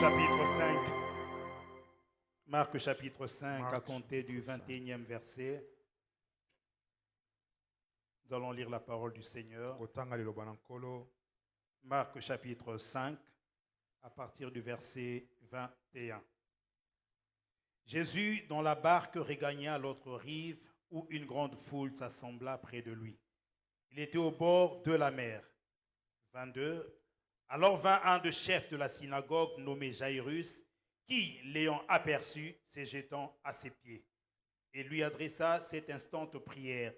chapitre 5. Marc chapitre 5, Marc, à compter du 21e verset. Nous allons lire la parole du Seigneur. Marc chapitre 5, à partir du verset 21. Jésus, dans la barque, regagna l'autre rive, où une grande foule s'assembla près de lui. Il était au bord de la mer. 22. Alors vint un des chefs de la synagogue, nommé Jairus, qui, l'ayant aperçu, se jetant à ses pieds, et lui adressa cette instante prière.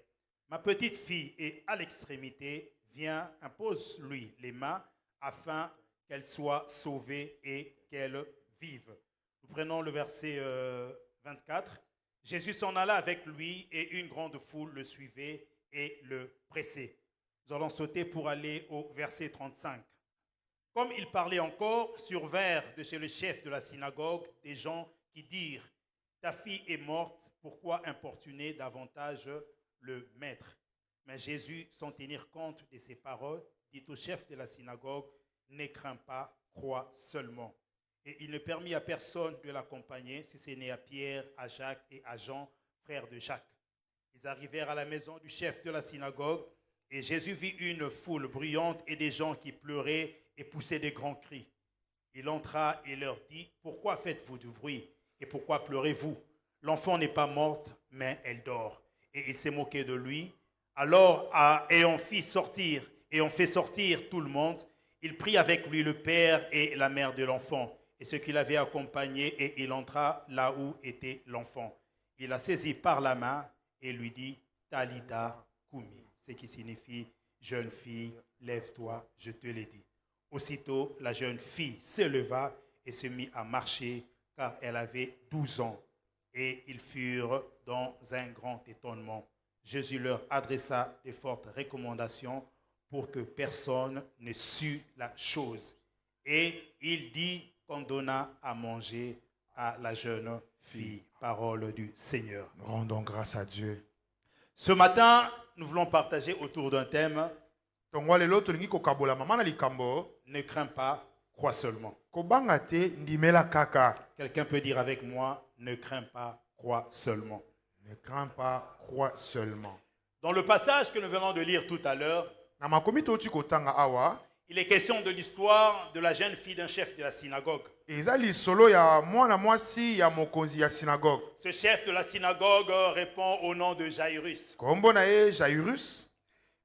Ma petite fille est à l'extrémité, viens, impose-lui les mains, afin qu'elle soit sauvée et qu'elle vive. Nous prenons le verset 24. Jésus s'en alla avec lui, et une grande foule le suivait et le pressait. Nous allons sauter pour aller au verset 35. Comme il parlait encore, survinrent de chez le chef de la synagogue des gens qui dirent « Ta fille est morte, pourquoi importuner davantage le maître ?» Mais Jésus, sans tenir compte de ces paroles, dit au chef de la synagogue « Ne crains pas, crois seulement. » Et il ne permit à personne de l'accompagner, si ce n'est à Pierre, à Jacques et à Jean, frères de Jacques. Ils arrivèrent à la maison du chef de la synagogue, et Jésus vit une foule bruyante et des gens qui pleuraient et poussaient des grands cris. Il entra et leur dit, « Pourquoi faites-vous du bruit et pourquoi pleurez-vous? L'enfant n'est pas morte, mais elle dort. » Et il s'est moqué de lui. Alors, ayant fait sortir tout le monde, il prit avec lui le père et la mère de l'enfant, et ceux qui l'avaient accompagné, et il entra là où était l'enfant. Il la saisit par la main et lui dit, « Talita Kumi », ce qui signifie « Jeune fille, lève-toi, je te l'ai dit ». Aussitôt, la jeune fille se leva et se mit à marcher, car elle avait 12 ans. Et ils furent dans un grand étonnement. Jésus leur adressa de fortes recommandations pour que personne ne sût la chose. Et il dit qu'on donna à manger à la jeune fille. Parole du Seigneur. Nous rendons grâce à Dieu. Ce matin, nous voulons partager autour d'un thème. Ne crains pas, crois seulement. Quelqu'un peut dire avec moi, ne crains pas, crois seulement. Ne crains pas, crois seulement. Dans le passage que nous venons de lire tout à l'heure, il est question de l'histoire de la jeune fille d'un chef de la synagogue. Ce chef de la synagogue répond au nom de Jairus.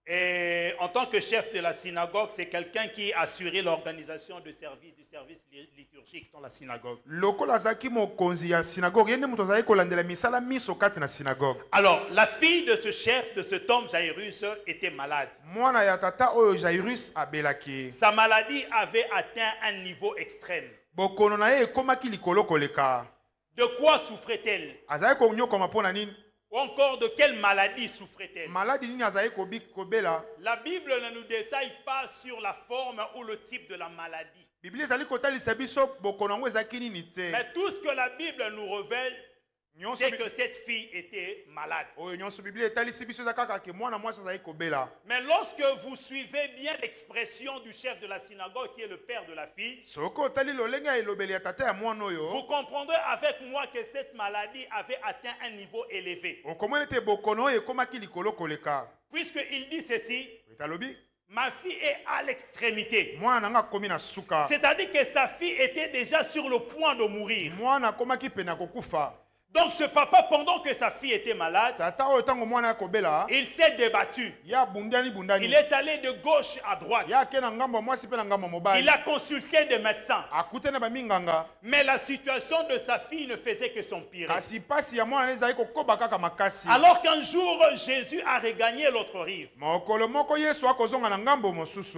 Et en tant que chef de la synagogue, c'est quelqu'un qui assurait l'organisation du service liturgique dans la synagogue. Alors, la fille de ce chef, de cet homme Jairus, était malade. Sa maladie avait atteint un niveau extrême. De quoi souffrait-elle? Ou encore de quelle maladie souffrait-elle? La Bible ne nous détaille pas sur la forme ou le type de la maladie. Mais tout ce que la Bible nous révèle, c'est que cette fille était malade. Mais lorsque vous suivez bien l'expression du chef de la synagogue qui est le père de la fille, vous comprendrez avec moi que cette maladie avait atteint un niveau élevé. Puisqu'il dit ceci, ma fille est à l'extrémité. C'est-à-dire que sa fille était déjà sur le point de mourir. Donc ce papa, pendant que sa fille était malade, il s'est débattu. Il est allé de gauche à droite. Il a consulté des médecins. Mais la situation de sa fille ne faisait que s'empirer. Alors qu'un jour, Jésus a regagné l'autre rive.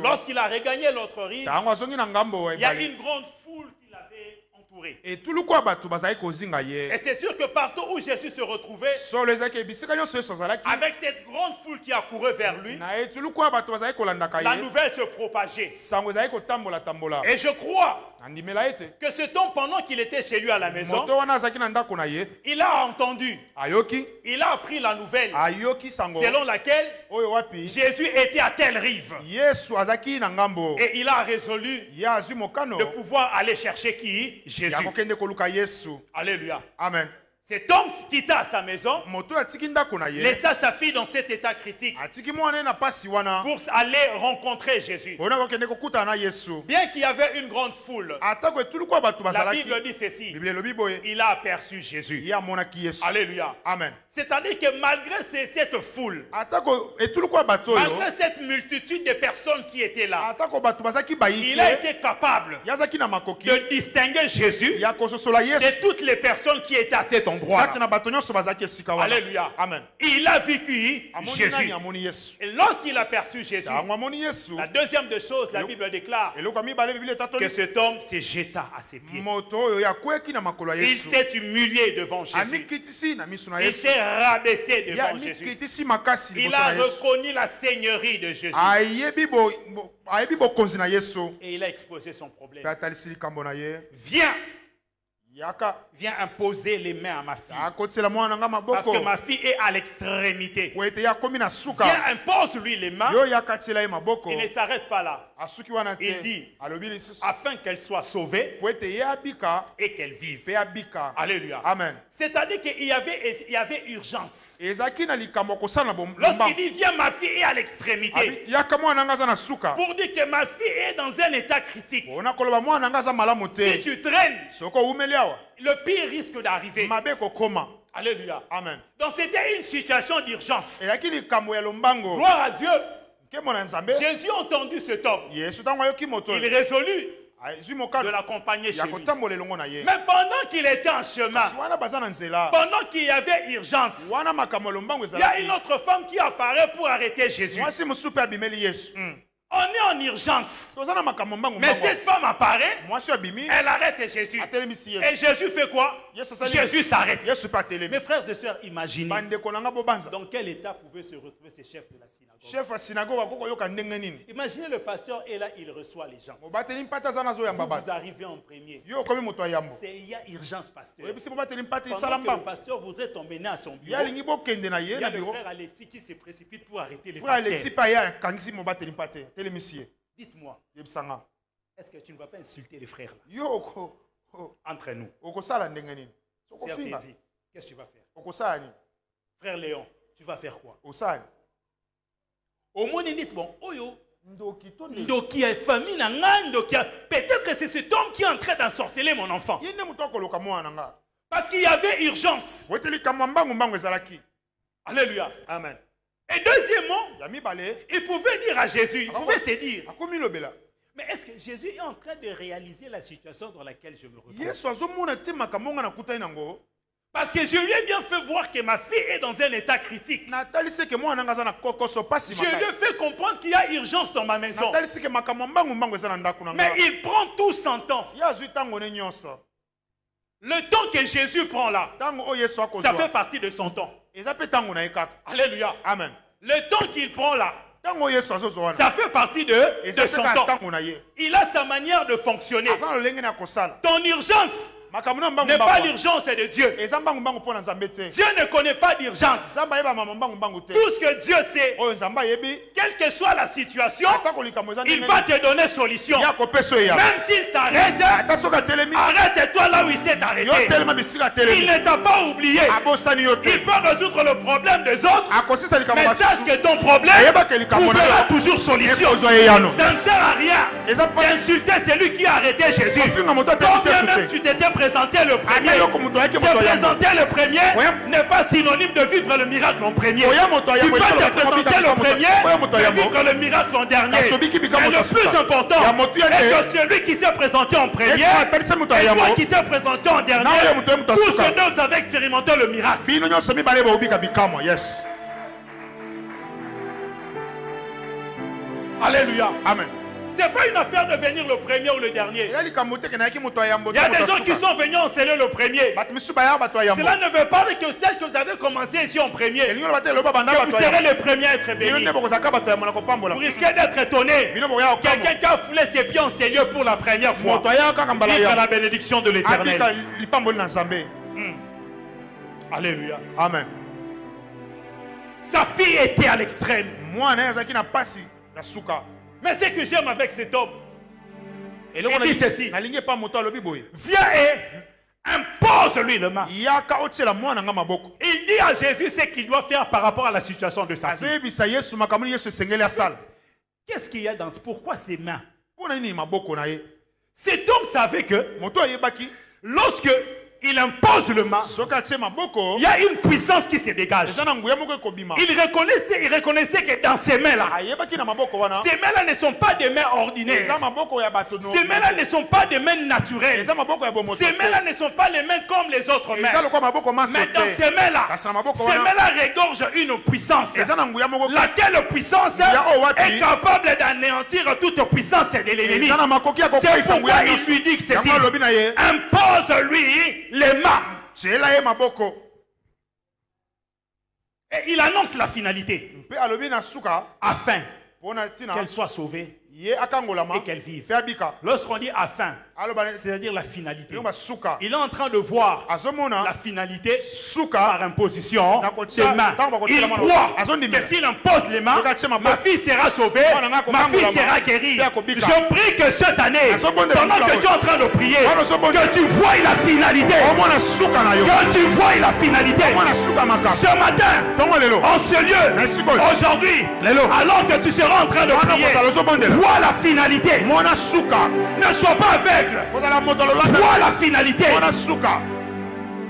Lorsqu'il a regagné l'autre rive, il y a une grande foule qui l'avait entouré. l'entourer. Et tout le quoi bato bazali kozinga ye. Et c'est sûr que partout où Jésus se retrouvait, Solo ezaki bisika nyonso yesu azalaki. avec cette grande foule qui accourait vers lui, Na ye tout le quoi bato bazali kolandaka la ye. nouvelle se propageait. Sango ezali kotambola tambola. Et je crois Andimela ete. que cet homme, pendant qu'il était chez lui à la maison, Moto wana azaki na ndako na ye. il a entendu, Ayoki. il a appris la nouvelle Ayoki sango. selon laquelle Oyo wapi. Jésus était à telle rive. Yesu azaki na ngambo. Et il a résolu Ya azwi mokano. de pouvoir aller chercher qui? Ya Jésus. kokende koluka Yesu. Alléluia. Amen. Cet homme quitta sa maison, Moto atiki ndako na ye. laissa sa fille dans cet état critique Atiki mwana na pasi wana. pour aller rencontrer Jésus. Bona kokende kokutana na Yesu. Bien qu'il y avait une grande foule, Atako tout le quoi bato la bazalaki. Bible dit ceci, Bible lobi boye. il a aperçu Jésus. Ya monaki Yesu. Alléluia. Amen. C'est-à-dire que malgré cette foule, Atako tout le quoi bato yo. malgré cette multitude de personnes qui étaient là, Atako bato bazaki bayi. il a été capable Yazaki na makoki. de distinguer Jésus Ya kososola Yesu. de toutes les personnes qui étaient à cet endroit. Kati na bato nyonso bazaki esika wana. Alléluia. Amen. Il a vécu Amoni Jésus. nani amoni Yesu. Et lorsqu'il a aperçu Jésus, Tango amoni Yesu. la deuxième des choses, la Bible déclare Eloko mibale Bible que tatoli. cet homme se jeta à ses pieds. Moto oyo ya kweki na makolo ya Il Yesu. s'est humilié devant Jésus. Amikitisi na miso na Il Yesu. s'est rabaissé Ya devant Jésus. mikitisi makasi Il liboso a na Yesu. reconnu la seigneurie de Jésus. Ayebi bokonzi na Yesu. Et il a exposé son problème. Pe atalisi likambo na ye. Viens, Yaka viens imposer les mains à ma fille. akotela mwana nga Parce que maboko. ma fille est à l'extrémité. Po ete ya komi na suka. Viens, impose-lui les mains. Yo yaka tiela ye maboko. Il ne s'arrête pas là. Asuki wana te. Il dit, Alobi lisusu. afin qu'elle soit sauvée Po ete ye abika. et qu'elle vive. Pe abika. Alléluia. Amen. C'est-à-dire qu'il y avait urgence. Ezaki na likambo kosala bomba. Lorsqu'il dit, viens, ma fille est à l'extrémité. Yaka mwana nga za na suka. Pour dire que ma fille est dans un état critique. Ona koloba mwana nga za malamu Si te. tu traînes, Soko umeli awa. le pire risque d'arriver. Mabe kokoma. Alléluia. Amen. Donc c'était une situation d'urgence. Ezaki likambo ya lombango. Gloire à Dieu. Ke mona nzambe. Jésus a entendu cet homme. Yesu tango ayoki moto. Il résolut Azwi de mokano. l'accompagner chez Ya lui. kotambola elongo na ye. Mais pendant qu'il était en chemin, Wana baza na nzela. pendant qu'il y avait urgence, Wana makambo ya lombango il y a ezalaki. une autre femme qui apparaît pour arrêter Jésus. Mwasi mosusu mpe abimeli Yesu. On est en urgence. Toza na makambo mbango Mais mbango. cette femme apparaît, Mwasi abimi. elle arrête Jésus. Atelemisi Yesu. Et Jésus fait quoi? Yesu asali. Jésus s'arrête. Yesu mpe atelemi. Mes frères et sœurs, imaginez Bandeko na nga bobanza. dans quel état pouvaient se retrouver ces chefs de la synagogue. Chef ya synagogue akoko yoka ndenge nini. Imaginez le pasteur est là, il reçoit les gens. Mobateli mpata aza nazoyamba Vous, bato. vous arrivez en premier. Yo okomi moto ya yambo. Il y a urgence, pasteur. Oyebisi mobateli mpata Pendant esala que le mbango. pasteur voudrait t'emmener à son Ye bureau, alingi bokende na ye il y na a le bureau. frère Alexis qui se précipite pour arrêter les Frère Alexis pasteurs. mpe aye akangisi mobateli mpata te. Telemisi ye. Dites-moi, Yebisanga. est-ce que tu ne vas pas insulter les frères là, Yo entre nous? okosala ndenge nini? C'est un Sokofinga. plaisir. Qu'est-ce que tu vas faire? Okosala nini? Frère Léon, tu vas faire quoi? Osala. Au moins, dites bon, oyo, Ndoki tonde. ndoki a famille na nga, ndoki a- peut-être que c'est cet homme qui est en train d'ensorceler mon enfant. Ye nde moto akoloka mwana nga. Parce qu'il y avait urgence. Po ete likambo mbango mbango ezalaki. Alléluia. Amen. Et deuxièmement, Ya mibale. il pouvait dire à Jésus, il pouvait se dire, Akomi lobela. mais est-ce que Jésus est en train de réaliser la situation dans laquelle je me retrouve? Yesu azomona te makambo nga nakutani nango. Parce que je lui ai bien fait voir que ma fille est dans un état critique. Natalisi ke mwana nga aza na kokoso pasi Je lui ai makasi. fait comprendre qu'il y a urgence dans ma maison. Natalisi ke makambo mbango mbango eza na ndako na Mais nga. il prend tout son temps. Ye azwi ntango ne nyonso. Le temps que Jésus prend là, Ntango oyo Yesu ça fait akozwa. partie de son temps. Eza mpe ntango na ye kaka. Alléluia. Amen. Le temps qu'il prend là, Ntango oyo Yesu azozwa wana. ça fait partie de Eza son mpe temps. kaka ntango na ye. Il a sa manière de fonctionner. Aza na lolenge na kosala. Ton urgence Makambo na mbango n'est pas mbango. l'urgence de Dieu. Eza mbango mbango mpo na Nzambe te. Dieu ne connaît pas d'urgence. Nzambe ayeba mama mbango mbango te. Tout ce que Dieu sait, Oyo Nzambe ayebi. quelle que soit la situation, Atako likambo eza il ndenge va nini. te donner solution. Ye akopesa oyo yamba. Même s'il s'arrête, Ata soki atelemi. arrête-toi là où il s'est Yo arrêté. telema bisika Il atelemi. ne t'a pas oublié. Abosani yo te. Il peut résoudre le problème des autres, Akosisa likambo mais sache basusu. que ton problème Ayeba ke likambo na trouvera yo. toujours solution. Ekozwa ye yano. Ça ne sert à rien Eza pa. d'insulter celui qui a arrêté Jésus. Kofinga moto Quand atelemisi bien Yesu même te. tu t'étais présenté le premier, Ata yoko moto ayaki se moto ya yambo. présenter le premier Ouais. n'est pas synonyme de vivre le miracle en premier. Oya moto ya Tu yambo. peux te Eza présenter lokola le premier Oya moto ya et yambo. vivre le miracle en dernier. Kasobiki bika Mais moto le plus suka. important Ya moto ya est te. que celui qui s'est présenté en premier Yesu atalisa moto ya et yambo. toi qui t'es présenté en dernier, Na oyo moto ya moto tous suka. ces deux vous avez expérimenté le miracle. Bino nyonso mibale baobika bikamwa. Yes. Alléluia. Amen. C'est pas une affaire de venir le premier ou le dernier. Eza likambo te ke nayaki moto ya yambo. Il y a des gens qui sont venus enseigner le premier. Bato misusu baya bato ya yambo. Cela ne veut pas dire que celle que vous avez commencé ici en premier, Elingi loba te loba banda que bato vous ya serez yambo. les premiers à être Bino bénis. nde bokozaka bato ya monako pambola. Vous risquez d'être étonné. Bino boya okamo. Quelqu'un qui a foulé ses pieds en Seigneur pour la première fois. Moto ya kaka mbala Vivre ya. la bénédiction de Abika l'Éternel. lipamboli na Nzambe. Alléluia. Amen. Sa fille était à l'extrême. Mwana azaki na pasi ya suka. Mais ce que j'aime avec cet homme, il dit ceci. Nalingi pa moto alobi boye. Viens et impose-lui le main. Yaka otiela mwana nga maboko. Il dit à Jésus ce qu'il doit faire par rapport à la situation de sa fille. Azoyebisa Yesu makambo Yesu esengeli asala. Qu'est-ce qu'il y a dans ce? Pourquoi ses mains? Mpona nini maboko na ye? Cet homme savait que Moto ayebaki lorsque il impose le main, soki atie maboko il y a une puissance qui se dégage. eza na nguya moko ekobima. Il reconnaissait que dans ces mains-là, Ayebaki na maboko wana. ces mains-là ne sont pas des mains ordinaires. Eza maboko ya bato no. Ces mains-là ne sont pas des mains naturelles. Eza maboko ya bomoto. Ces mains-là ne sont pas les mains comme les autres Eza mains. lokwa maboko maso Mais dans te. ces mains-là, Kasi na maboko ces wana. mains-là regorgent une puissance. Eza na nguya moko. Laquelle puissance est capable d'anéantir toute puissance de l'ennemi. Eza na makoki ya C'est kokwisa pourquoi nguya. il lui dit que c'est Yango alobi na ye. impose-lui les mains. Tiela ye maboko. Et il annonce la finalité Mpe alobi na suka afin pona tina qu'elle soit sauvée ye akangolama et qu'elle vive. pe abika. Lorsqu'on dit afin, Aloba c'est-à-dire la finalité. yomba suka. Il est en train de voir Azomona la finalité suka par imposition des mains. Il croit que s'il impose les mains, ma fille sera sauvée, ma fille sera guérie. Je prie que cette année, pendant que tu es en train de prier, que tu vois la finalité. omona suka na yo. Que tu vois la finalité. Omona suka maka. Ce matin, Tongo lelo. en ce lieu, aujourd'hui, alors que tu seras en train de prier, vois la finalité. Mona suka. Ne sois pas aveugle. Kozala moto lo Vois la finalité. Mona suka.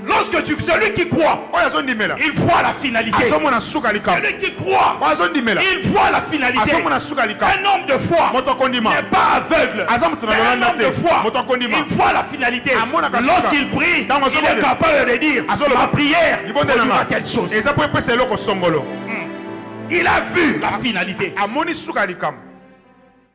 Lorsque celui qui croit, Oya zondimela. il voit la finalité. Azomona suka likam. Celui qui croit, Azondimela. il voit la finalité. Azomona suka likam. Un homme de foi Moto kondima. n'est pas aveugle. Azamutu na Mais un lolanda homme de te. foi, Moto kondima. il voit la finalité. Amona kasuka. Lorsqu'il prie, Tango il est azomona. capable de dire Azoloba. ma prière Libonde na produira nga. quelque chose. Eza po epesa eloko songolo. Il a vu la finalité Amoni suka likam.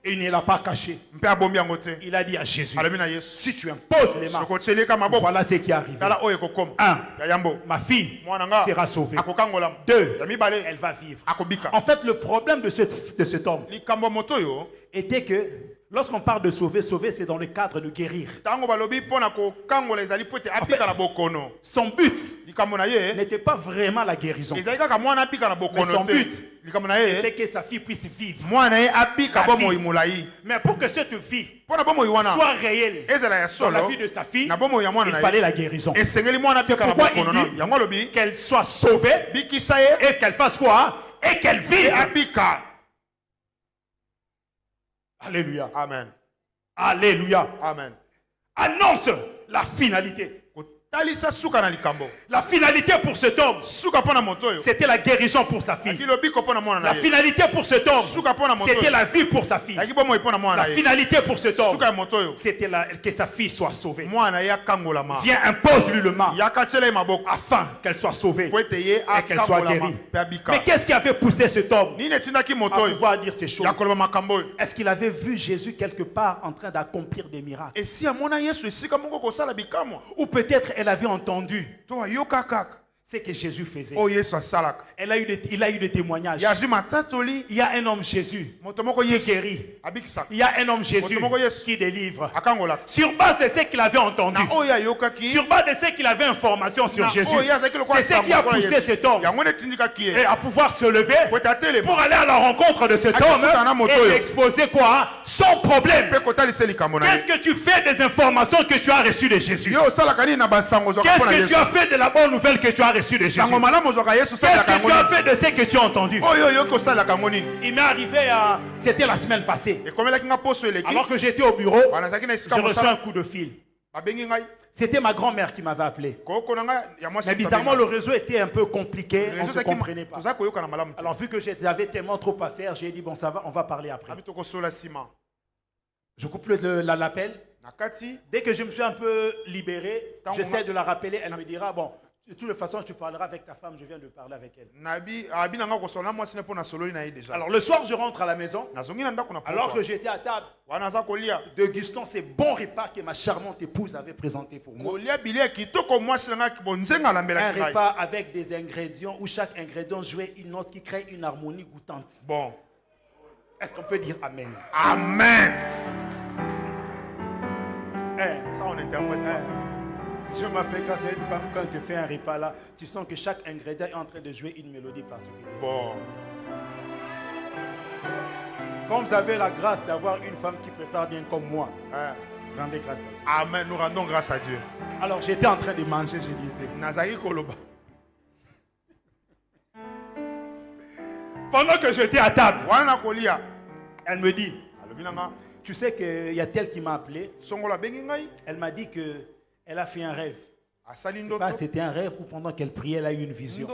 et il ne l'a pas caché. Mpe abombi yango te. Il a dit à Jésus, Alobi na Yesu. si tu imposes les mains, Soko tieleka maboko. voilà ce qui est arrivé. Tala oyo ekokoma. 1. Ya yambo. Ma fille Mwana nga. sera sauvée. Akokangola. 2. Ya mibale. Elle va vivre. Akobika. En fait, le problème de cet homme Likambo moto yo. était que lorsqu'on parle de sauver, sauver, c'est dans le cadre de guérir. Tango balobi pona kokangola ezali po ete abika na bokono. Son but Likambo na ye. n'était pas vraiment la guérison. Ezali kaka mwana abika na Mais bokono son te. but Likambo na ye. c'était que sa fille puisse vivre. Mwana ye abika La bomoi vie. mulai. Mais pour que cette vie Pona bomoi wana. soit réelle Ezala ya dans la solo. vie de sa fille, Na bomoi ya mwana il na fallait ye. la guérison. Esengeli mwana C'est abika na pourquoi bokono il na. dit Yango alobi. qu'elle soit sauvée Bikisa ye. et qu'elle fasse quoi? Et qu'elle E vive. abika. Alléluia. Amen. Alléluia. Amen. Annonce la finalité. Kotalisa suka na likambo. La finalité pour cet homme, Suka pona moto yo. c'était la guérison pour sa fille. Akilo biko pona mwana na La ye. finalité pour cet homme, Suka pona moto c'était yo. la vie pour sa fille. Aki bomoi pona mwana La na ye. finalité pour cet homme, Suka ya moto yo. c'était que sa fille soit sauvée. Mwana ye akangolama. Viens, impose-lui le main Yaka tiela ye maboko. afin qu'elle soit sauvée Po ete ye et qu'elle soit akangolama. guérie. Pe abika. Mais qu'est-ce qui avait poussé cet homme Nini etindaki à moto yo. pouvoir dire ces choses? Ya koloba makambo yo. Est-ce qu'il avait vu Jésus quelque part en train d'accomplir des miracles? Esi amona Yesu esika moko kosala bikamwa. Ou peut-être elle avait entendu To ayoka kaka. ce que Jésus faisait. O Yesu asalaka. Il a eu des témoignages. Ya zwi matatoli. Il y a un homme Jésus Moto moko qui Yesu. guérit. Abikisa. Il y a un homme Jésus Moto moko Yesu. qui délivre. Akangola. Sur base de ce qu'il avait entendu, Na oyo ayokaki. sur base de ce qu'il avait information sur Na Jésus, oyo azaki lokola c'est ce qui a sango lokola poussé Yesu. cet homme Yango netindikaki ye. et à pouvoir se lever Po ete atelema. pour aller à la rencontre de cet homme Akikutana moto et yo. lui exposer quoi? Son problème. Pe kotalisa likambo na ye. Qu'est-ce que tu fais des informations que tu as reçues de Jésus? Yo osalaka nini na basango zwaka Qu'est-ce mpona que Yesu. tu as fait de la bonne nouvelle que tu as reçue de Jésus? Sango malamu zwaka Yesu Qu'est-ce salaka que tu yango as nini. fait de ce que tu as entendu? Oyo oyoki osalaka yango nini. Il m'est arrivé c'était la semaine passée. Ekomelaki nga poso eleki. Alors que j'étais au bureau, Banazalaki na esika j'ai reçu un mosala. coup de fil. Babengi ngai. C'était ma grand-mère qui m'avait appelé. Koko na nga ya mwasi. Mais bizarrement, le réseau était un peu compliqué, on ne se comprenait pas. Toza koyoka na malamu. Alors vu que j'avais tellement trop à faire, j'ai dit bon ça va, on va parler après. Abi tokosola sima. Je coupe l'appel. Na kati. Dès que je me suis un peu libéré, Tant j'essaie on a- de la rappeler, elle me dira bon, De toute façon, tu parleras avec ta femme, je viens de parler avec elle. Alors le soir, je rentre à la maison, alors que j'étais à table, dégustant ces bons repas que ma charmante épouse avait présentés pour moi. Un repas avec des ingrédients où chaque ingrédient jouait une note qui crée une harmonie goûtante. Bon. Est-ce qu'on peut dire Amen? Amen. Ça, on interprète pas. Je m'affecte grâce à une femme, quand tu fais un repas là, tu sens que chaque ingrédient est en train de jouer une mélodie particulière. Bon. Quand vous avez la grâce d'avoir une femme qui prépare bien comme moi, rendez grâce à Dieu. Amen. Nous rendons grâce à Dieu. Alors j'étais en train de manger, je disais. Nazari Koloba. Pendant que j'étais à table, elle me dit, tu sais qu'il y a tel qui m'a appelé. Elle m'a dit qu'elle a fait un rêve. C'était un rêve ou pendant qu'elle priait, elle a eu une vision.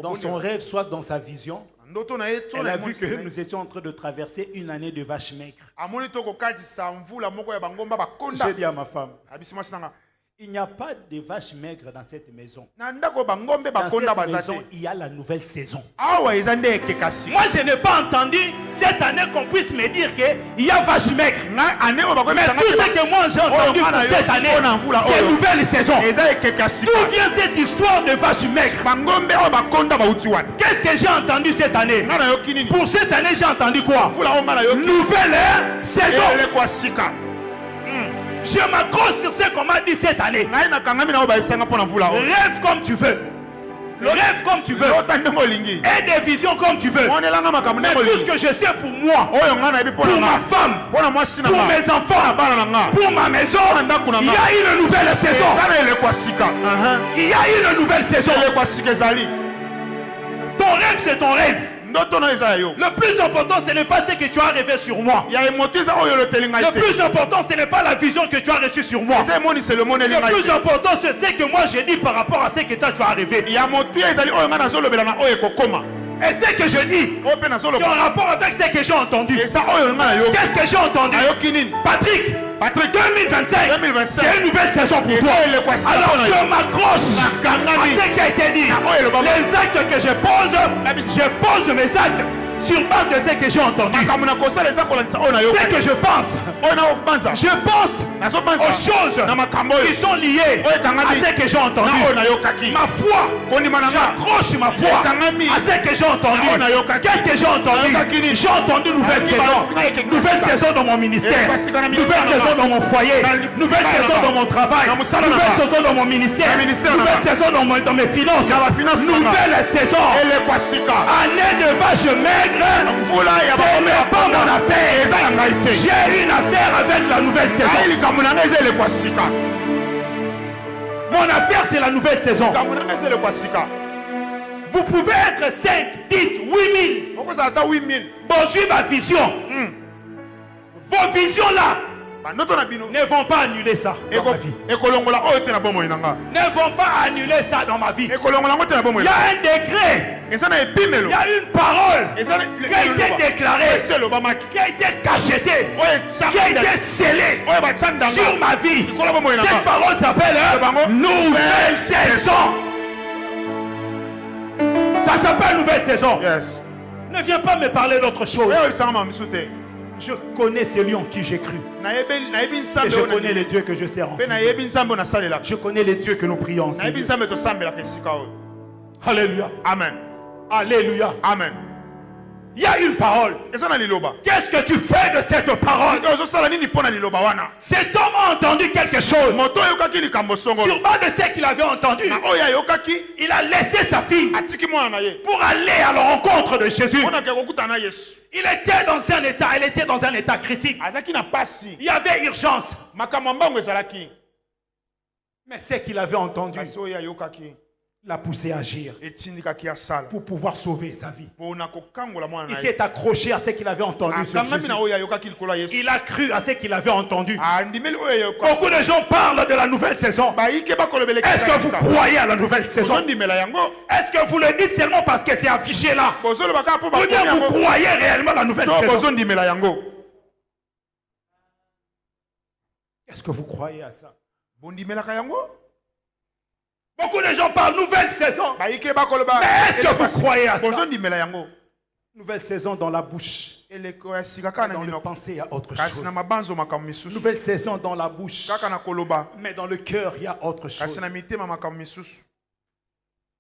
Dans son rêve, soit dans sa vision, elle a vu que nous étions en train de traverser une année de vaches maigres. J'ai dit à ma femme, il n'y a pas de vaches maigres dans cette maison. Dans cette maison, il y a la nouvelle saison. Moi, je n'ai pas entendu cette année qu'on puisse me dire qu'il y a vaches maigres. Mais tout ce que moi j'ai entendu pour cette année, c'est nouvelle saison. D'où vient cette histoire de vaches maigres? Qu'est-ce que j'ai entendu cette année? Pour cette année, j'ai entendu quoi? Nouvelle saison. Je m'accroche sur ce qu'on m'a dit cette année. Rêve comme tu veux. Rêve comme tu veux. Et des visions comme tu veux. Mais tout ce que je sais pour moi, pour ma femme, pour mes enfants, pour ma maison, il y a une nouvelle saison. Il y a une nouvelle saison. Ton rêve, c'est ton rêve. Le plus important, ce n'est pas ce que tu as rêvé sur moi. Le plus important, ce n'est pas la vision que tu as reçue sur moi. Le plus important, c'est ce que moi j'ai dit par rapport à ce que toi tu as rêvé. Et ce que je dis, c'est en rapport avec ce que j'ai entendu. Qu'est-ce que j'ai entendu? Patrick, 2025, c'est une nouvelle saison pour toi. Alors je m'accroche à ce qui a été dit. Les actes que je pose mes actes sur base de ce que j'ai entendu. Ce que je pense aux choses qui sont liées à ce que j'ai entendu. Ma foi, j'accroche ma foi à ce que j'ai entendu. Qu'est-ce que j'ai entendu? J'ai entendu nouvelle saison. Nouvelle saison dans mon ministère. Nouvelle saison dans mon foyer. Nouvelle saison dans mon travail. Nouvelle saison dans mon ministère. Nouvelle saison dans mes finances. Nouvelle saison. Année de vache maigre. Ce n'est pas mon affaire. J'ai une affaire avec la nouvelle saison. Mon affaire, c'est la nouvelle saison. Vous pouvez être 5, 10, 8 000. Bon, suivez ma vision. Vos visions là ne vont pas annuler ça dans ma vie. Ne vont pas annuler ça dans ma vie. Il y a un décret. Il y a une parole qui a été déclarée, qui a été cachetée, qui a été scellée sur ma vie. Cette parole s'appelle nouvelle saison. Ça s'appelle nouvelle saison. Ne viens pas me parler d'autre chose. Je connais celui en qui j'ai cru. Et je connais les dieux que je sers ensemble. Je connais les dieux que nous prions ensemble. Alléluia. Amen. Alléluia. Amen. Il y a une parole. Qu'est-ce que tu fais de cette parole? Cet homme a entendu quelque chose. Sur base de ce qu'il avait entendu, il a laissé sa fille pour aller à la rencontre de Jésus. Il était dans un état, elle était dans un état critique. Il y avait urgence. Mais ce qu'il avait entendu l'a poussé à agir pour pouvoir sauver sa vie. Il s'est accroché à ce qu'il avait entendu sur Jésus. Il a cru à ce qu'il avait entendu. Beaucoup de gens parlent de la nouvelle saison. Est-ce que vous croyez à la nouvelle saison? Est-ce que vous le dites seulement parce que c'est affiché là? Ou bien vous croyez réellement à la nouvelle saison? Est-ce que vous croyez à ça? Beaucoup de gens parlent nouvelle saison. bayike bakoloba Mais est-ce que vous croyez à ça? bozondimela yango Nouvelle saison dans la bouche. eleko ya sika kaka na Dans le minoko pensée, il y a autre kasi chose. na mabanzo makambo misusu Nouvelle saison dans la bouche. kaka na koloba Mais dans le cœur, il y a autre chose. kasi na mitema makambo misusu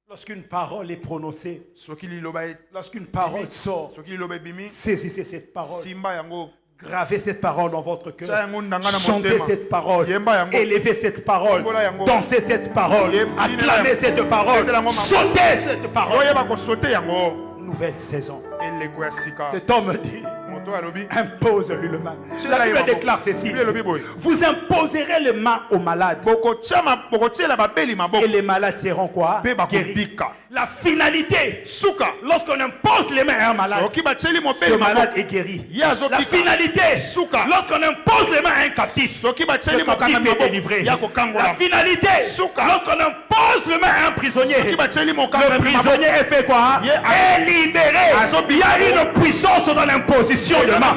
Lorsqu'une parole est prononcée, soki liloba lorsqu'une parole sort, soki liloba ebimi saisissez cette parole. simba yango Gravez cette parole dans votre tia cœur. yango ndanga na Chantez motema cette parole. yemba yango Élevez cette parole. Kombola yango. Dansez cette parole. Acclamez cette parole. Betela yango mama. Sautez cette parole. oyeba kosote yango Nouvelle saison. eleko ya sika Cet homme dit, moto alobi impose-lui le main. Tiela La ye Bible maboko. déclare ceci. Bible elobi boye Vous imposerez les mains aux malades. bokotiela babeli maboko Et les malades seront quoi? mpe Guéris. bakobika La finalité, suka lorsqu'on impose les mains à un malade, soki batieli ce mobeli malade maboko est guéri. ye La azobika finalité, Suka. lorsqu'on impose les mains à un captif, soki ce batieli mokanda captif est maboko délivré. ya La kokangola finalité, Suka. lorsqu'on impose les mains à un prisonnier, soki batieli le mokanda prisonnier est fait quoi? Est libéré. Il y a une puissance dans l'imposition de main.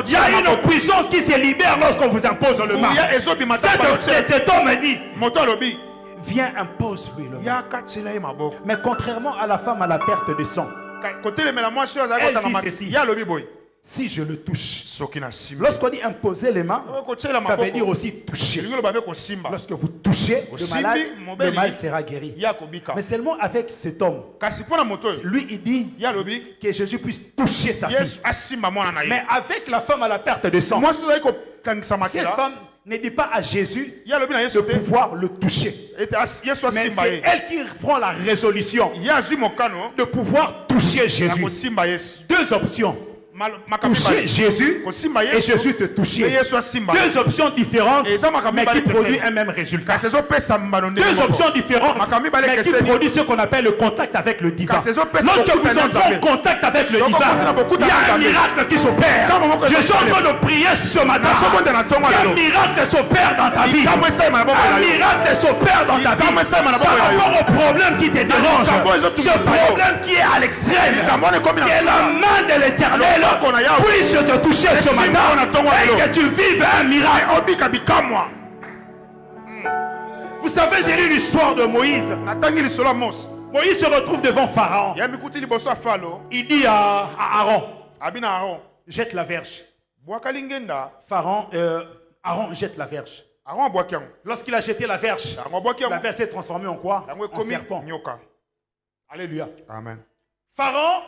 Il y a une puissance qui se libère lorsqu'on vous impose le main. ya ezobima ta Cet homme dit, moto alobi viens, impose-lui le main. yaka tiela ye maboko Mais contrairement à la femme à la perte de sang, kotelemela mwasi oyo azali Elle kotanga dit ceci. ye alobi boye si je le touche, soki na simba lorsqu'on dit imposer les mains, kotiela ça veut dire maboko aussi toucher. elingi loba mpe kosimba Lorsque vous touchez le Osimbi, malade, mobeli. le mal sera guéri. ya kobika Mais seulement avec cet homme, kasi mpo na moto oyo lui il dit ye alobi que Jésus puisse toucher sa fille. yesu asimba mwana na ye Mais avec la femme à la perte de sang, mwasi ozali kokangisa cette makila femme ne dit pas à Jésus ye alobi na de yesu te pouvoir le toucher. ete yesu Mais asimba c'est ye elle qui prend la résolution ye azwi mokano de pouvoir toucher ya Jésus. kosimba yesu Deux options. makambo Toucher mibale Jésus kosimba et yesu Jésus te mpe toucher. yesu asimba ye. Deux options différentes, Et ça, makambo mais qui mibale produisent ekeseni. un même résultat. kasi ezopesa mbano ndenge Deux moko. options différentes, Makambo mibale mais qui ekeseni. produisent ce qu'on appelle le contact avec le divin. Kasi ezopesa Lorsque bokuta vous na entrez en Nzambe. contact avec le Soko divin, bokuta na bokuta il y na a un Nzambe. miracle qui s'opère. Kama moko Je suis en ezopesa. train de prier ce matin. Nasombo na ntongo Qu'un lelo. miracle s'opère dans ta vie. Likambo esalema na boko Un na yo. miracle s'opère dans ta vie. Likambo esalema na boko Par na yo. rapport au problème qui te dérange, likambo ezotumisa ce yo. problème qui est à l'extrême, Likambo ekomi na que la suka. main de l'éternel Loboko na Yahweh. puisse te toucher ce Esimba matin na ntongo et lelo. que tu vives un miracle. obika bikamwa Vous savez, j'ai lu l'histoire de Moïse. natangi lisolo ya mose Moïse se retrouve devant Pharaon. ya mikuti liboso ya falo Il dit à Aaron, abi na aron jette la verge. bwakali ngenda Aaron jette la verge. aron abwaki yango Lorsqu'il a jeté la verge, yango abwaki la yango verge s'est transformée en quoi? yango En ekomi serpent. nyoka Alléluia. amen Pharaon,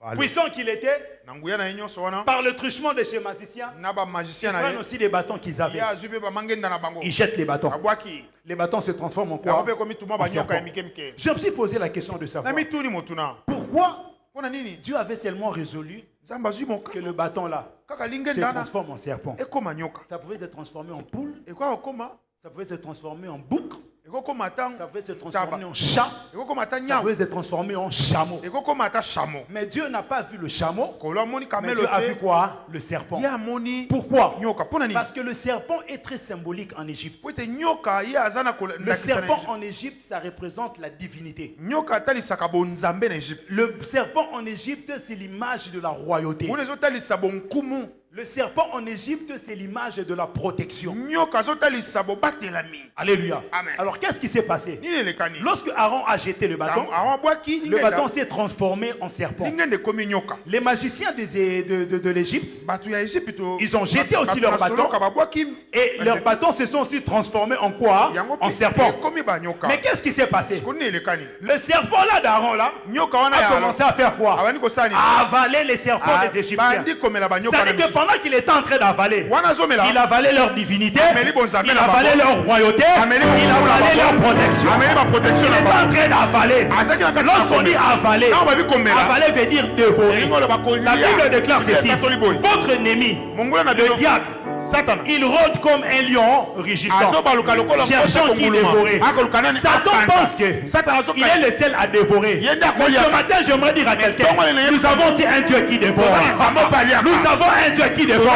Allez. puissant qu'il était, na nguya na ye nyonso wana par le truchement de ces magiciens, na bamagicien ils na prennent ye aussi des bâtons qu'ils avaient. ye azwi mpe bamangenda na bango Ils jettent les bâtons. abwaki Les bâtons se transforment en yango quoi? mpe ekomi tuma En banyoka ya serpent. mike mike Je me suis posé la question de na savoir mituni motuna pourquoi mpo na nini Dieu avait seulement résolu nzambe azwi que moka le bâton là kaka se lingenda wana transforme en serpent. ekoma nyoka Ça pouvait se transformer en poule, ekoka kokoma ça pouvait se transformer en bouc, ekokoma ata ça pouvait se ntaba transformer en chat, ekokoma ata ça nyau pouvait se transformer en chameau. ekokoma ata shamo Mais Dieu n'a pas vu le chameau, kolo amoni mais kamelo Dieu a vu te quoi? Le serpent. ye amoni Pourquoi? nyoka mpo na nini Parce que le serpent est très symbolique en Égypte. po ete nyoka ye aza na Le serpent en Égypte, ça représente la divinité. nyoka atalisaka bonzambe na egypte Le serpent en Égypte, c'est l'image de la royauté. mona ezotalisa bonkumu Le serpent en Égypte, c'est l'image de la protection. nyoka azotalisa bobatelami Alléluia. Amen. Alors, qu'est-ce qui s'est passé? nini elekani Lorsque Aaron a jeté le bâton, aron abwaki le bâton s'est transformé en serpent. lingende ekomi nyoka Les magiciens de l'Égypte, bato ya egypte Ils ont jeté aussi leur bâton. babwaki et leurs bâtons se sont aussi transformés en quoi? yango En serpent. ekomi banyoka Mais qu'est-ce qui s'est passé? ko nini elekani Le serpent là d'Aaron là nyoka wana a ya commencé à faire quoi? abandi kosala nini À avaler les serpents des Égyptiens. bandi komela banyoka na C'est-à-dire que biso. pendant qu'il était en train d'avaler, wana azomela il avalait leur divinité, Ameli bonzambe il na avalait bango. leur royauté, Ameli il bonzambe na avalait bango. leur protection. ameli baprotection Il na était en bango train d'avaler. azalaki na kati Lorsqu'on dit avaler, ntango babi komela avaler veut dire dévorer. elingo oloba kolia La Bible déclare Bible ceci. ekatoli boye. Votre ennemi, mongula na le bino diable, satana il rôde comme un lion rugissant, azobaluka lokola cherchant qui dévorer. akoluka nani Satan pense que satana il est le seul à dévorer. Yende Mais akolia. ce matin, j'aimerais dire à quelqu'un, Tongo le nous avons aussi un Dieu qui dévore. Nous avons un Dieu qui dévore.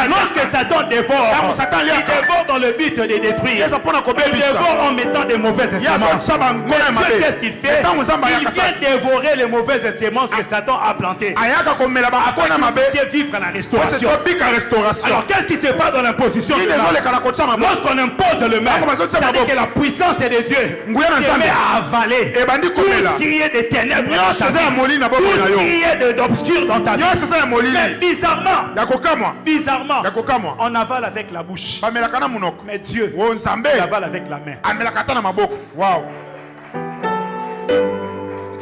Lorsque Satan dévore, il dévore dans le but de détruire. Il dévore en mettant des mauvaises semences. Mais Dieu, qu'est-ce qu'il fait? Il vient dévorer les mauvaises semences que Satan a plantées. ayaka komela Afin bakona que vous mabe puissiez vivre la restauration. bika restauration Alors, qu'est-ce qui se passe dans l'imposition de Qui main. ezoleka na kotia maboko. Lorsqu'on impose le main, c'est-à-dire que la puissance est de Dieu. Nguya na Se Nzambe. met à avaler Ebandi tout komela. ce qui est des ténèbres dans Nyonso ta eza ya vie. molili na boko na Tout ce yo. qui est d'obscur dans ta vie. Nyonso eza ya Mais molili. bizarrement, Ya kokamwa. bizarrement, Ya kokamwa. on avale avec la bouche. Bamelaka na monoko. Mais Dieu, O Nzambe. il avale avec la main. Amelaka ata na maboko. Wow.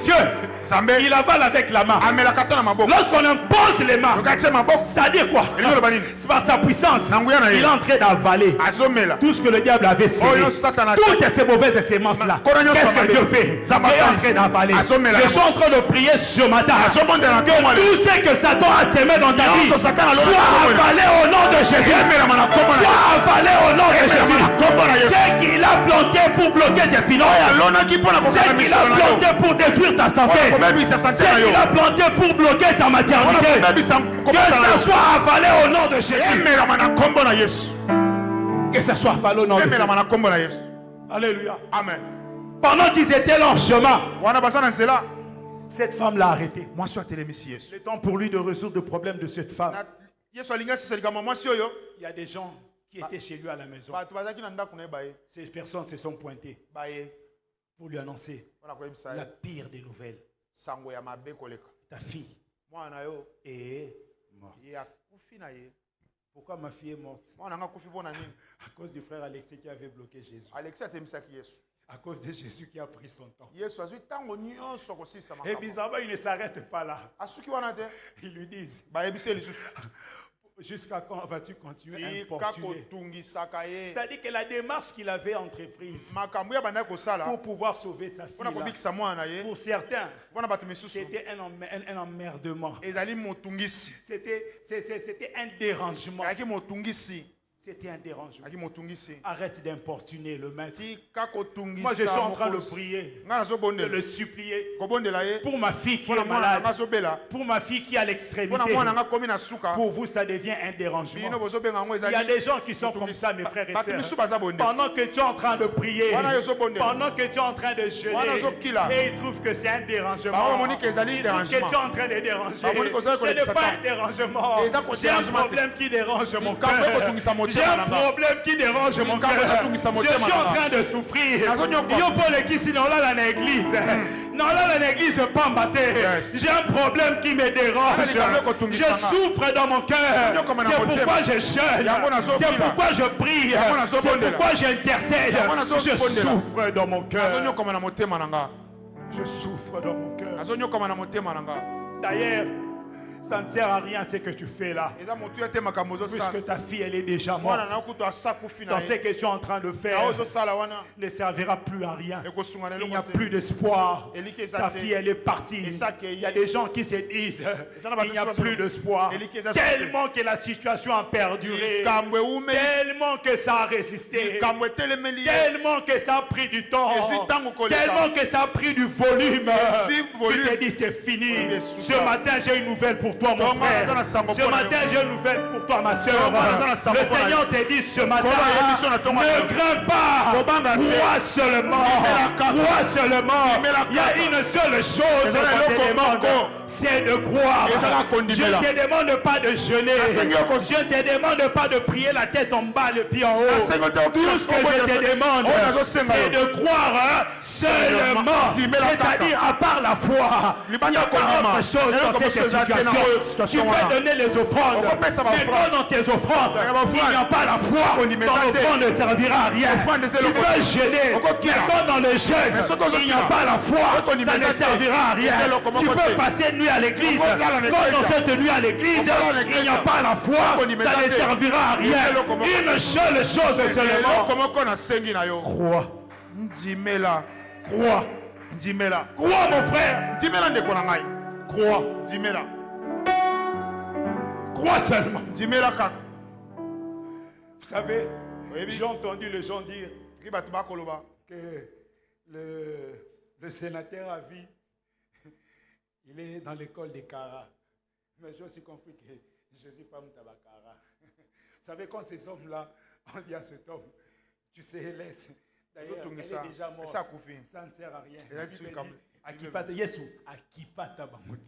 Dieu, Nzambe. il avale avec la main. Amelaka ata na maboko. Lorsqu'on impose les mains, Tokatie maboko. c'est-à-dire quoi? Elingo loba nini? C'est par sa puissance. Nanguya na ye. Il est en train d'avaler Azomela. tout ce que le diable avait semé. Oh, yo, Satan a- Toutes ces mauvaises semences-là. Koranyo Qu'est-ce Samabe. que Dieu fait? Zamba Il est en Sani. train d'avaler. Azomela. Je suis en train de prier ce matin. Azomondela na Que kombo na- tout ce que Satan a semé dans ta vie Nyonso Satan alona soit na kombo na- avalé au nom de Jésus. Emelama na kombo na- Soit avalé au nom de Emelama na kombo na Jésus. Yesu. Ce qu'il a planté pour bloquer tes finances. alonaki mpo na Ce qu'il a kokangamisela na yo. planté pour détruire ta santé. Mpona kobebisa Ce sante na yo. qu'il a planté pour bloquer ta Mpona maternité. kobebisa Que kobota na ça yo. soit avalé au nom de Jésus. Emelama na kombo na Yesu. Que ça soit avalé au nom de Jésus. Emelama na kombo na Yesu. Alléluia. Amen. Pendant qu'ils étaient là en chemin, Wana baza na nzela. cette femme l'a arrêté. Mwasi atelemisi Yesu. Le temps pour lui de résoudre le problème de cette femme. Na- Yesu alingi asisa likambo mwasi oyo. Il y a des gens qui étaient chez lui à la maison. Bato bazalaki na ndako na ye baye. Ces personnes se sont pointées Baye. pour lui annoncer Mpona koyebisa la ye. pire des nouvelles. Sango ya mabe koleka. Ta fille Mwana na yo. est morte. Ye akufi na ye. Pourquoi ma fille est morte? Mwana nga akufi mpo na nini? À cause du frère Alexis qui avait bloqué Jésus. Alexis atemisaki Yesu. À cause de Jésus qui a pris son temps. Yesu azwi ntango nyonso kosilisa Et makambo. bizarrement, il ne s'arrête pas là. Asuki wana te. Ils lui disent, Bayebisi ye lisusu. jusqu'à quand vas-tu continuer à Tika importuner? kotungisaka ye. C'est-à-dire que la démarche qu'il avait entreprise Makambo ya bandaki kosala. pour pouvoir sauver sa Mpona fille, kobikisa mwana na ye. pour certains, Mpona bato misusu. c'était un emmerdement. Ezali motungisi. C'était un dérangement. Ayaki motungisi. C'était un dérangement. Ayaki motungisi. Arrête d'importuner le maître. Tika kotungisa. Moi, je suis en train de mokonzi. prier, Nga de nazobondela. le supplier Kobondela ye. pour ma fille qui Mpona est mwana na nga malade, azobela. pour ma fille qui est à l'extrémité. Mpona mwana na nga komi na suka. Pour vous, ça devient un Bino dérangement. bozobenga yango Il y a ezali. des gens qui sont comme ça, mes frères et Bato misusu sœurs. baza bonde. Pendant que tu es en train de prier, Wana yozobondela. pendant que tu es en train de Wana jeûner, ozokila. et ils trouvent que c'est un dérangement. Bah, Monique, ezali Ils trouvent que tu es dérangement. en train de déranger. Bah, Monique, ozali Ce n'est kolekisa pas temps. un dérangement. Eza ko J'ai un dérangement te. problème qui dérange mon Likambo cœur. ekotungisa motema J'ai un na nga. problème qui dérange mon Likambo cœur. ekotungisa Je motema suis na en nga. train de souffrir. Nazonyokwa. Yo Paul qui non là dans l'église. Non là dans l'église pas mbatté. Yes. J'ai un problème qui me dérange. Likambo ekotungisa Je nga. souffre dans mon cœur. Nazonyokwa na C'est motema. pourquoi je jeûne. Yango nazobila. C'est pourquoi je prie. Yango C'est nazobondela. pourquoi j'intercède. Yango Je nazobondela. souffre dans mon cœur. Azonyokama na motema na nga. Je souffre dans mon cœur. Azonyokama na motema na nga. D'ailleurs, ça ne sert à rien ce que tu fais là. Eza motu ya te makambo ozosala. Puisque ta fille, elle est déjà Mwana morte. na kutu asakufi na Dans ce ye. que tu es en train de Na faire, ozosala wana. ne servira plus à rien. Ekosunga na Il n'y a eloko te. plus d'espoir. Eliki eza Ta te. fille, elle est partie. Et ça qui est- Il y a des gens qui se disent ça n'a pas il n'y a de plus sens. d'espoir. Eliki eza Tellement que la situation a perduré. Likambo eumeli. Tellement que ça a résisté. Likambo etelemeli ye. Tellement que ça a pris du temps. Et si tango koleka. Tellement que ça a pris du volume. si Tu volume. t'es dit c'est fini. Oui, Ce matin j'ai une nouvelle pour toi mon Tonga frère. naza na sango Ce mpona matin yo. j'ai une nouvelle pour toi ma soeur. Tonga naza na sango Le mpona Seigneur yo. te dit ce matin Koba yebiso na tonga na yo. ne crains pas. Kobanga te. Crois seulement. Limelaka. Crois seulement. Limelaka. Il y a une seule chose Ezala qu'on te eloko demande. moko. C'est de croire. Ezala Je kondimela. ne te demande pas de jeûner. Nasengi oko- Je ne te demande pas de prier la tête en bas, le pied en haut. Nasengi oko- Tout ce que je te demande, Oh, nazosenga c'est yo. de croire seulement. Dimela kaka. C'est-à-dire, à part la foi, il n'y Libanda a pas kondima. autre chose Eloko dans cette mosusu eza te na situation. oyo Tu situation peux wana. donner les offrandes, Okopesa ba mais offrande. quand dans tes offrandes, il n'y a pas la foi, Kondimela ton te. offrande ne servira à rien. Offrande eza Tu eloko peux te. jeûner, Okokila. mais quand dans le jeûne, Mais soki il n'y a ozokila. pas la foi, Okondimela ça ne te. servira à rien. Eza eloko Tu moko peux te. passer une nuit à l'église, Okolala na quand dans eklesia. cette nuit à l'église, Okolala na il n'y a eklesia. pas la foi, Okondimela ça ne te. servira à rien. Eza eloko moko te. Une seule chose seulement, eloko moko nasengi na yo. crois, Ndimela. crois, Ndimela. crois mon frère, Ndimela ndeko na ngai. crois, Ndimela. crois seulement. Ndimela kaka. Vous savez, j'ai entendu les gens dire Ki bato bakoloba. que le sénateur a vie, il est dans l'école des Kara. Mais j'ai aussi compris que Jésus pas Moutabakara. Vous savez, quand ces hommes-là, on dit à cet homme, tu sais, laisse. D'ailleurs, elle est déjà morte. Ça kufi. Ça ne sert à rien. Elle a dit Tu me comme- dis, Akipata, Yesu, Akipata Bamote.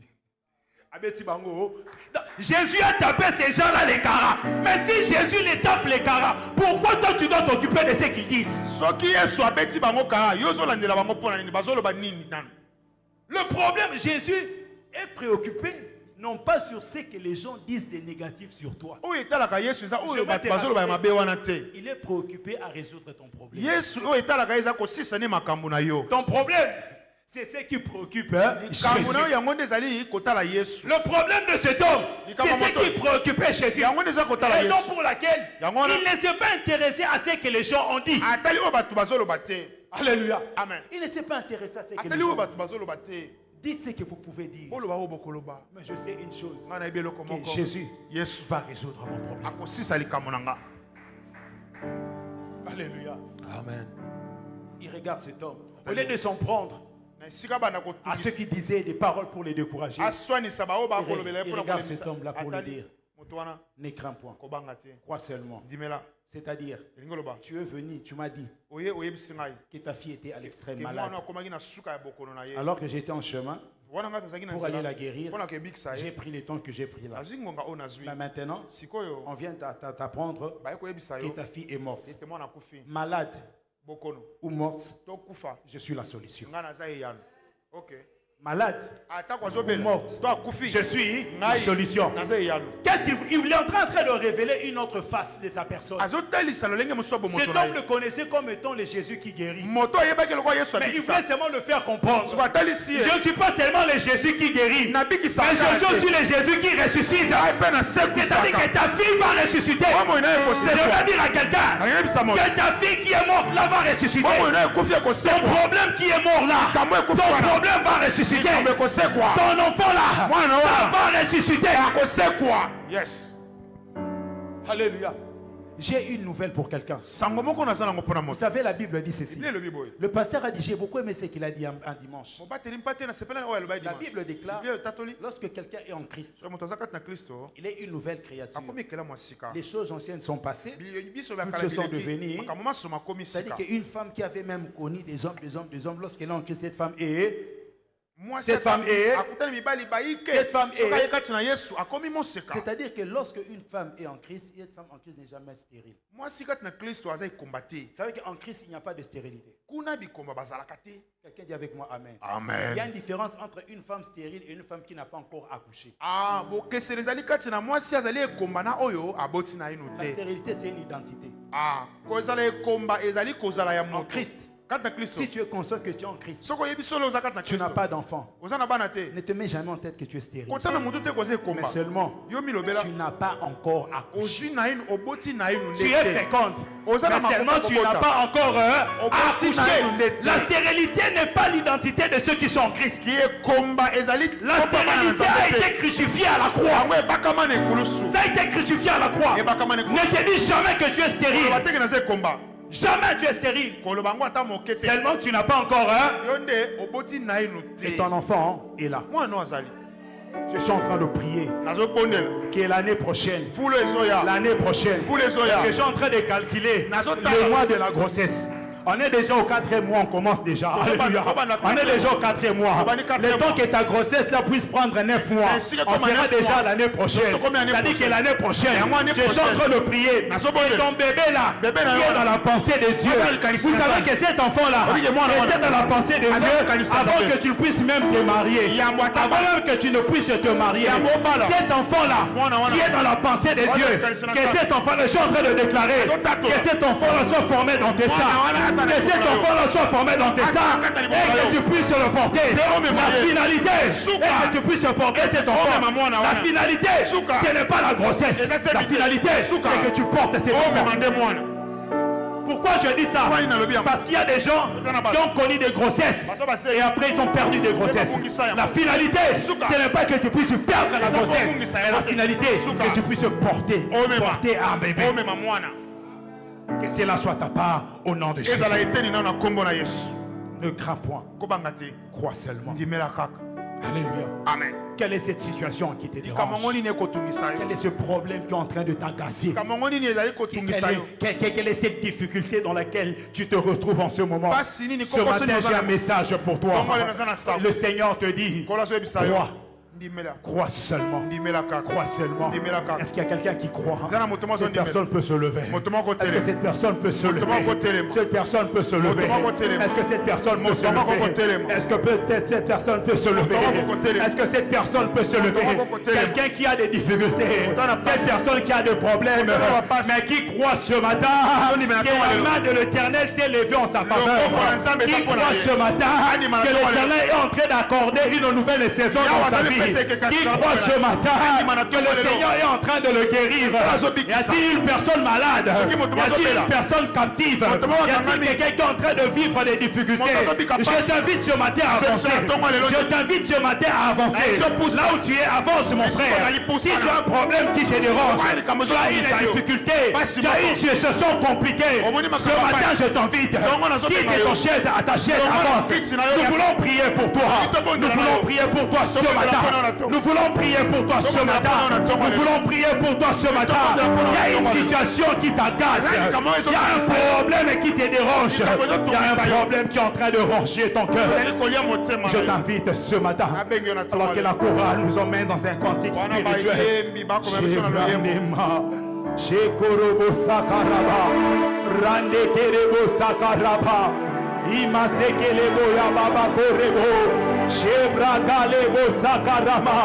Jésus a tapé ces gens-là les caras. Mais si Jésus les tape les caras, pourquoi toi tu dois t'occuper de ce qu'ils disent? Le problème, Jésus est préoccupé non pas sur ce que les gens disent de négatif sur toi. Il est préoccupé à résoudre ton problème. Ton problème, c'est ce qui préoccupe Jésus. Le problème de cet homme, c'est ce qui préoccupait Jésus. Raison pour laquelle il ne s'est pas intéressé à ce que les gens ont dit. Alléluia. Amen. Il ne s'est pas intéressé à ce que les gens ont dit. Dites ce que vous pouvez dire. Mais je sais une chose, que Jésus va résoudre mon problème. Alléluia. Amen. Il regarde cet homme. Au lieu de s'en prendre à ceux qui disaient des paroles pour les décourager, il regarde cet homme-là pour lui dire, ne crains point, crois seulement. C'est-à-dire, tu es venu, tu m'as dit que ta fille était à l'extrême malade. Alors que j'étais en chemin pour aller la guérir, j'ai pris le temps que j'ai pris là. Mais maintenant, on vient t'apprendre que ta fille est morte. Malade ou morte, je suis la solution. Malade ou morte, je suis la solution. Qu'est-ce qu'il est en train de révéler une autre face de sa personne? Cet homme le connaissait comme étant le Jésus qui guérit. Mais il voulait seulement le faire comprendre. Je ne suis pas seulement le Jésus qui guérit, mais je suis aussi le Jésus qui ressuscite. C'est-à-dire que ta fille va ressusciter. Je vais dire à quelqu'un que ta fille qui est morte là va ressusciter. Ton problème qui est mort là, ton problème va ressusciter. Ton enfant là, ça va ressusciter. Yes. Alléluia. J'ai une nouvelle pour quelqu'un. Vous savez, la Bible dit ceci. Le pasteur a dit, j'ai beaucoup aimé ce qu'il a dit un dimanche. La Bible déclare, lorsque quelqu'un est en Christ, il est une nouvelle créature. Les choses anciennes sont passées, toutes choses sont devenues. C'est-à-dire qu'une femme qui avait même connu des hommes, lorsqu'elle est en Christ, cette femme est... C'est-à-dire que lorsque une femme est en Christ, une femme en Christ n'est jamais stérile. Vous savez qu'en Christ, il n'y a pas de stérilité. Quelqu'un dit avec moi Amen. Amen. Il y a une différence entre une femme stérile et une femme qui n'a pas encore accouché. La stérilité, c'est une identité. En Christ, si tu es conscient que tu es en Christ, tu n'as pas d'enfant, ne te mets jamais en tête que tu es stérile. Mais seulement, tu n'as pas encore accouché. Tu es féconde, mais seulement tu n'as pas encore accouché. La stérilité n'est pas l'identité de ceux qui sont en Christ. La stérilité a été crucifiée à la croix. Ça a été crucifié à la croix. Ne te dis jamais que tu es stérile. Jamais tu es stérile. Seulement tu n'as pas encore et ton enfant est là. Je suis en train de prier que l'année prochaine, je suis en train de calculer le mois de la grossesse. On est déjà au 4e mois, on commence déjà. Alléluia. On est déjà au 4e mois. Le temps que ta grossesse là puisse prendre 9 mois, on sera déjà l'année prochaine. C'est-à-dire que l'année prochaine, je suis en train de prier. Et ton bébé là, qui est dans la pensée de Dieu. Vous savez que cet enfant là, était dans la pensée de Dieu avant que tu ne puisses même te marier. Avant même que tu ne puisses te marier. Cet enfant là, qui est dans la pensée de Dieu, que cet enfant là, je suis en train de déclarer que cet enfant là soit formé dans tes seins. Que cet enfant-là soit formé dans tes seins et que tu puisses le porter. La finalité, et que tu puisses porter cet enfant. La finalité, ce n'est pas la grossesse. La finalité, c'est que tu portes cet enfant. Pourquoi je dis ça? Parce qu'il y a des gens qui ont connu des grossesses et après ils ont perdu des grossesses. La finalité, ce n'est pas que tu puisses perdre la grossesse. La finalité, c'est que tu puisses porter un bébé. Que cela soit ta part au nom de Jésus. Ne crains point. Crois seulement. Alléluia. Amen. Quelle est cette situation qui te dérange? Quel est ce problème qui est en train de t'agacer? Quelle est cette difficulté dans laquelle tu te retrouves en ce moment? Ce matin, j'ai un message pour toi. Le Seigneur te dit, crois. Crois seulement. Crois seulement. Est-ce qu'il y a quelqu'un qui croit? Cette personne peut se lever. Est-ce que cette personne peut se lever? Cette personne peut se lever. Est-ce que cette personne peut se lever? Est-ce que peut-être cette personne peut se lever? Est-ce que cette personne peut se lever? Quelqu'un qui a des difficultés, cette personne qui a des problèmes, mais qui croit ce matin que la main de l'Éternel s'est levée en sa faveur. Qui croit ce matin que l'Éternel est en train d'accorder une nouvelle saison dans sa vie. Qui croit ce matin que le Seigneur est en train de le guérir. Y a-t-il une personne malade? Y a-t-il une personne captive? Y a-t-il quelqu'un qui est en train de vivre des difficultés? Je t'invite ce matin à avancer. Je t'invite ce matin à avancer. Là où tu es, avance mon frère. Si tu as un problème qui te dérange, tu as une difficulté, tu as une situation compliquée, ce matin je t'invite. Quitte ton chaise à ta chaise, avance. Nous voulons prier pour toi. Nous voulons prier pour toi ce matin. Nous voulons prier pour toi ce matin. Nous voulons prier pour toi ce matin. Il y a une situation qui t'agace. Il y a un problème qui te dérange. Il y a un problème qui est en train de ronger ton cœur. Je t'invite ce matin, alors que la chorale nous emmène dans un cantique spirituel. Shekorobo Sakaraba, Rande Kerebo Sakaraba, Imasekelebo Yababa Korebo, Shebragalebo Sakarama,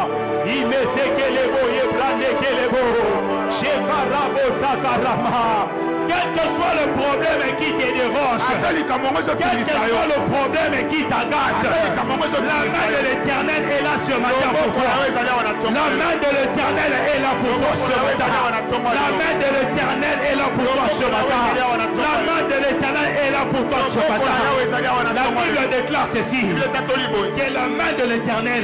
Imesekelebo Yebrande Kelebo, Shekarabo Sakarama. Quel que soit le problème qui te dérange, quel que soit le problème qui t'agace, la main de l'Éternel est là ce matin pour toi. La main de l'Éternel est là pour toi ce matin. La main de l'Éternel est là pour toi ce matin. La main de l'Éternel est là pour toi ce matin. La Bible déclare ceci, que la main de l'Éternel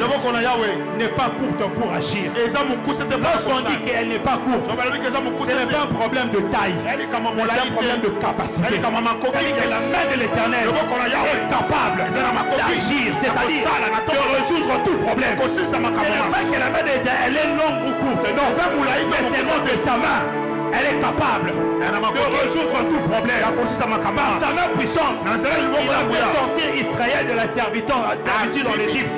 n'est pas courte pour agir. Lorsqu'on dit qu'elle n'est pas courte, ce n'est pas un problème de taille. C'est un problème de capacité. C'est-à-dire que la main de l'Éternel est capable d'agir, c'est-à-dire de résoudre tout problème. Ce n'est pas que la main de l'Éternel est longue ou courte, non. Mais c'est long que sa main, elle est capable de résoudre tout problème. Sa main puissante, il a fait sortir Israël de la servitude en Égypte.